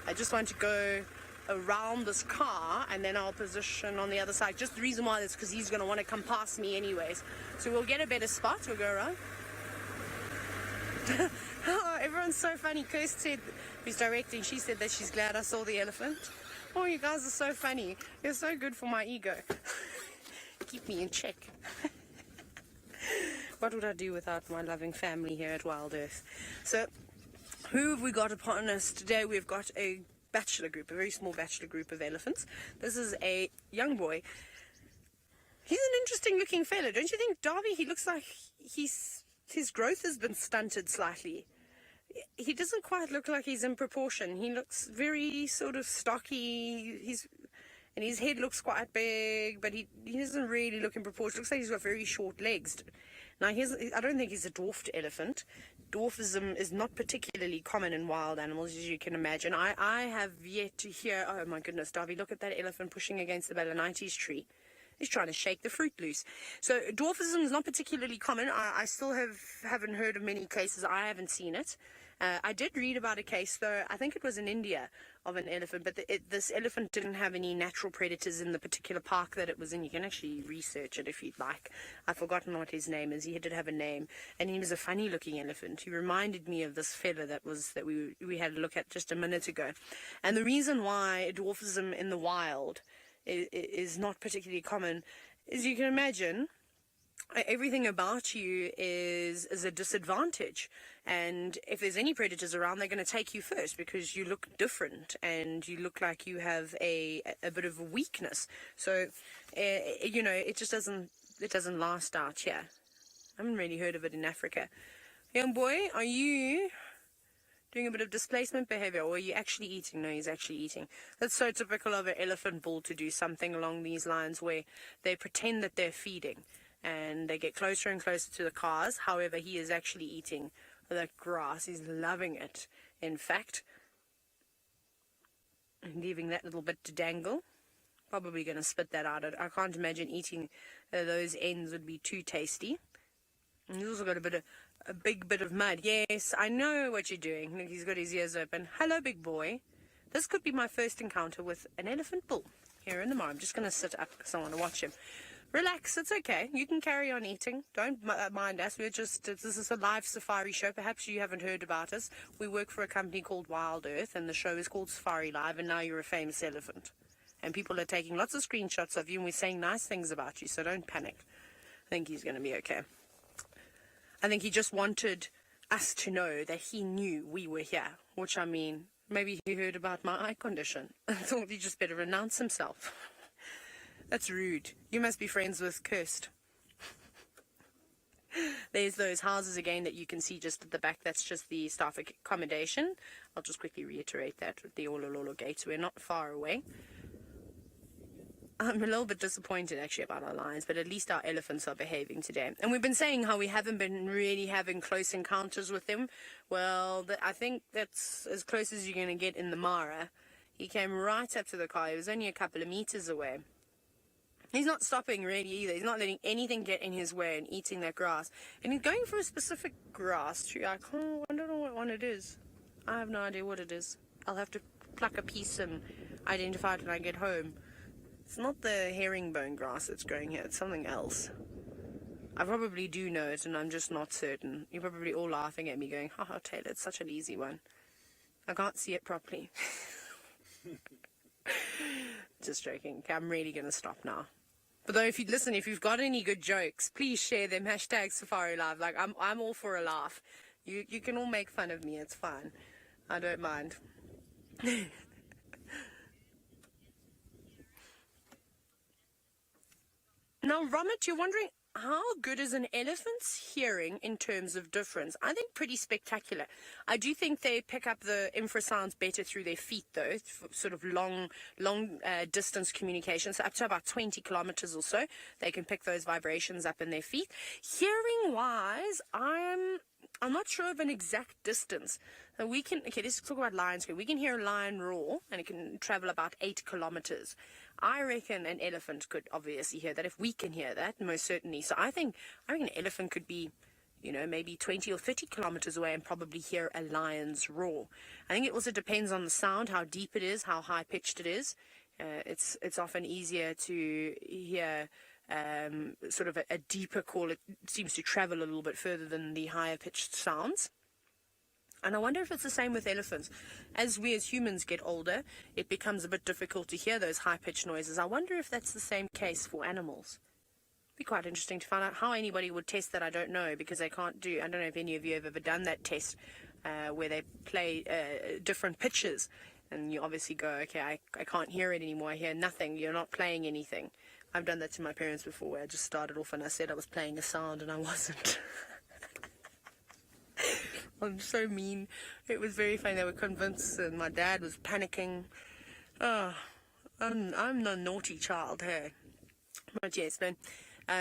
I just want to go around this car and then I'll position on the other side. Just the reason why is because he's going to want to come past me anyways. So we'll get a better spot. We'll go around. Oh, everyone's so funny. Kirst said, who's directing, she said that she's glad I saw the elephant. Oh, you guys are so funny. You're so good for my ego. Keep me in check. What would I do without my loving family here at Wild Earth? So, who have we got upon us today? We've got a bachelor group, a very small bachelor group of elephants. This is a young boy. He's an interesting looking fella, don't you think, Darby? He looks like his growth has been stunted slightly. He doesn't quite look like he's in proportion. He looks very sort of stocky. And his head looks quite big, but he doesn't really look in proportion. Looks like he's got very short legs. Now, I don't think he's a dwarfed elephant. Dwarfism is not particularly common in wild animals, as you can imagine. I have yet to hear, oh my goodness, Darby, look at that elephant pushing against the Balanites tree. He's trying to shake the fruit loose. So dwarfism is not particularly common. I still haven't heard of many cases. I haven't seen it. I did read about a case, though, I think it was in India, of an elephant, but this elephant didn't have any natural predators in the particular park that it was in. You can actually research it if you'd like. I've forgotten what his name is. He did have a name, and he was a funny-looking elephant. He reminded me of this fella that we had a look at just a minute ago. And the reason why dwarfism in the wild is not particularly common, as you can imagine, everything about you is a disadvantage, and if there's any predators around, they're going to take you first because you look different and you look like you have a bit of a weakness. So it just doesn't last out here. I haven't really heard of it in Africa. Young boy, are you doing a bit of displacement behavior, or are you actually eating? No, he's actually eating. That's so typical of an elephant bull to do something along these lines, where they pretend that they're feeding and they get closer and closer to the cars. However, he is actually eating that grass. He's loving it, in fact, and leaving that little bit to dangle. Probably going to spit that out. I can't imagine eating those ends would be too tasty. And he's also got a big bit of mud. Yes, I know what you're doing. Look, he's got his ears open. Hello, big boy. This could be my first encounter with an elephant bull here in the mall. I'm just going to sit up because I want to watch him. Relax, it's okay. You can carry on eating. Don't mind us. This is a live safari show. Perhaps you haven't heard about us. We work for a company called Wild Earth, and the show is called Safari Live, and now you're a famous elephant. And people are taking lots of screenshots of you, and we're saying nice things about you, so don't panic. I think he's going to be okay. I think he just wanted us to know that he knew we were here, which, I mean, maybe he heard about my eye condition and thought he just better announce himself. That's rude. You must be friends with Kirst. There's those houses again that you can see just at the back. That's just the staff accommodation. I'll just quickly reiterate that with the Olololo gates. We're not far away. I'm a little bit disappointed actually about our lions, but at least our elephants are behaving today. And we've been saying how we haven't been really having close encounters with them. Well, I think that's as close as you're going to get in the Mara. He came right up to the car. He was only a couple of meters away. He's not stopping really either. He's not letting anything get in his way and eating that grass. And he's going for a specific grass tree. I don't know what one it is. I have no idea what it is. I'll have to pluck a piece and identify it when I get home. It's not the herringbone grass that's growing here. It's something else. I probably do know it, and I'm just not certain. You're probably all laughing at me going, haha, Tayla, it's such an easy one. I can't see it properly. Just joking. Okay, I'm really going to stop now. But though, if you've got any good jokes, please share them. Hashtag Safari Live. Like, I'm all for a laugh. You can all make fun of me. It's fine. I don't mind. Now, Ramit, you're wondering, how good is an elephant's hearing in terms of difference? I think pretty spectacular. I do think they pick up the infrasounds better through their feet, though, sort of long distance communication. So up to about 20 kilometers or so, they can pick those vibrations up in their feet. Hearing-wise, I'm not sure of an exact distance. Let's talk about lions. We can hear a lion roar, and it can travel about 8 kilometers. I reckon an elephant could obviously hear that. If we can hear that, most certainly. So I reckon an elephant could be, maybe 20 or 30 kilometers away and probably hear a lion's roar. I think it also depends on the sound, how deep it is, how high pitched it is. It's often easier to hear sort of a deeper call. It seems to travel a little bit further than the higher pitched sounds. And I wonder if it's the same with elephants. As we as humans get older, it becomes a bit difficult to hear those high-pitched noises. I wonder if that's the same case for animals. It'd be quite interesting to find out how anybody would test that. I don't know, because they can't do, I don't know if any of you have ever done that test where they play different pitches. And you obviously go, okay, I can't hear it anymore. I hear nothing. You're not playing anything. I've done that to my parents before, where I just started off and I said I was playing a sound and I wasn't. I'm so mean. It was very funny. They were convinced, and my dad was panicking. Oh, I'm the naughty child, hey. But yes, no.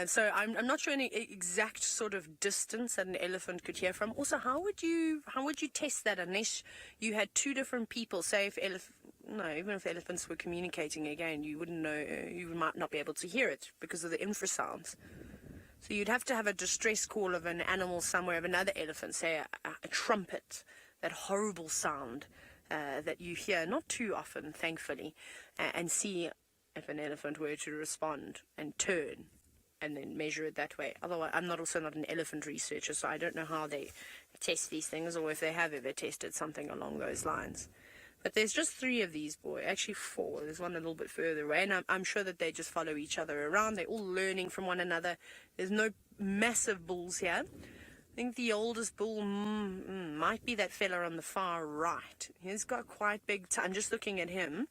So I'm not sure any exact sort of distance that an elephant could hear from. Also, how would you test that unless you had two different people? Say if even if elephants were communicating again, you wouldn't know. You might not be able to hear it because of the infrasounds. So you'd have to have a distress call of an animal somewhere, of another elephant, say a trumpet, that horrible sound that you hear not too often, thankfully, and see if an elephant were to respond and turn, and then measure it that way. Otherwise, I'm also not an elephant researcher, so I don't know how they test these things, or if they have ever tested something along those lines. But there's just 3 of these boys, actually 4. There's one a little bit further away, and I'm sure that they just follow each other around. They're all learning from one another. There's no massive bulls here. I think the oldest bull might be that fella on the far right. He's got quite big I'm just looking at him.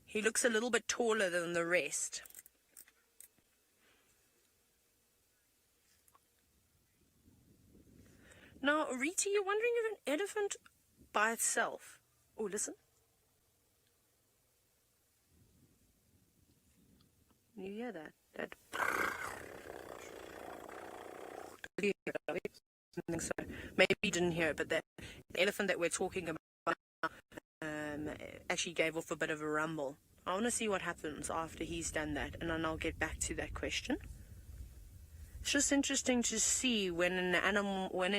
He looks a little bit taller than the rest. Now, Rita, you're wondering if an elephant by itself... Oh, listen. You hear that? So maybe you didn't hear it, but the elephant that we're talking about actually gave off a bit of a rumble. I want to see what happens after he's done that, and then I'll get back to that question. It's just interesting to see when an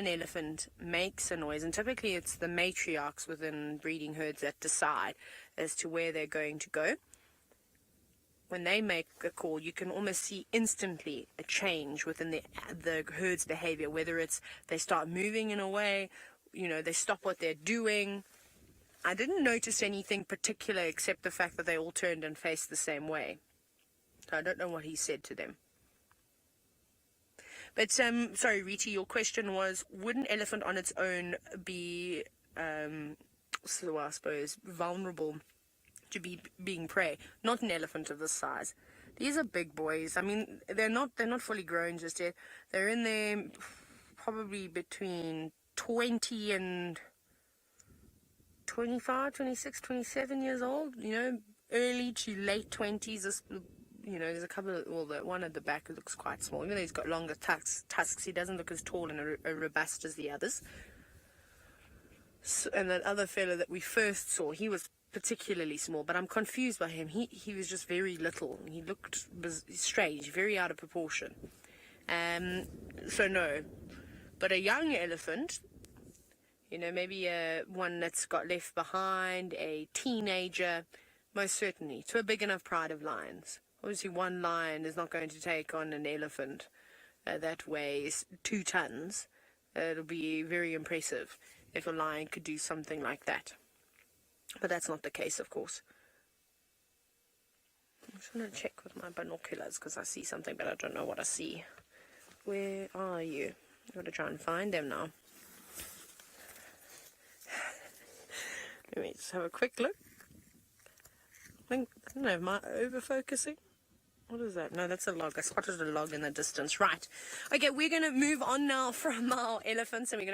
elephant makes a noise, and typically it's the matriarchs within breeding herds that decide as to where they're going to go. When they make a call, you can almost see instantly a change within the herd's behavior, whether it's they start moving in a way, they stop what they're doing. I didn't notice anything particular except the fact that they all turned and faced the same way. So I don't know what he said to them. But, sorry, Rita, your question was, would an elephant on its own be, so I suppose, vulnerable to being prey? Not an elephant of this size. These are big boys. I mean, they're not fully grown just yet. They're in there probably between 20 and 25, 26, 27 years old, early to late 20s. There's a couple of, one at the back looks quite small. Even though he's got longer tusks, he doesn't look as tall and robust as the others. So, and that other fella that we first saw, he was particularly small, but I'm confused by him. He was just very little. He looked strange, very out of proportion. So no. But a young elephant, maybe one that's got left behind, a teenager, most certainly, to a big enough pride of lions. Obviously, one lion is not going to take on an elephant that weighs 2 tons. It'll be very impressive if a lion could do something like that. But that's not the case, of course. I'm just going to check with my binoculars because I see something, but I don't know what I see. Where are you? I've got to try and find them now. Let me just have a quick look. I don't know, am I over-focusing? What is that? No, that's a log. I spotted a log in the distance. Right. Okay, we're going to move on now from our elephants, and we're going to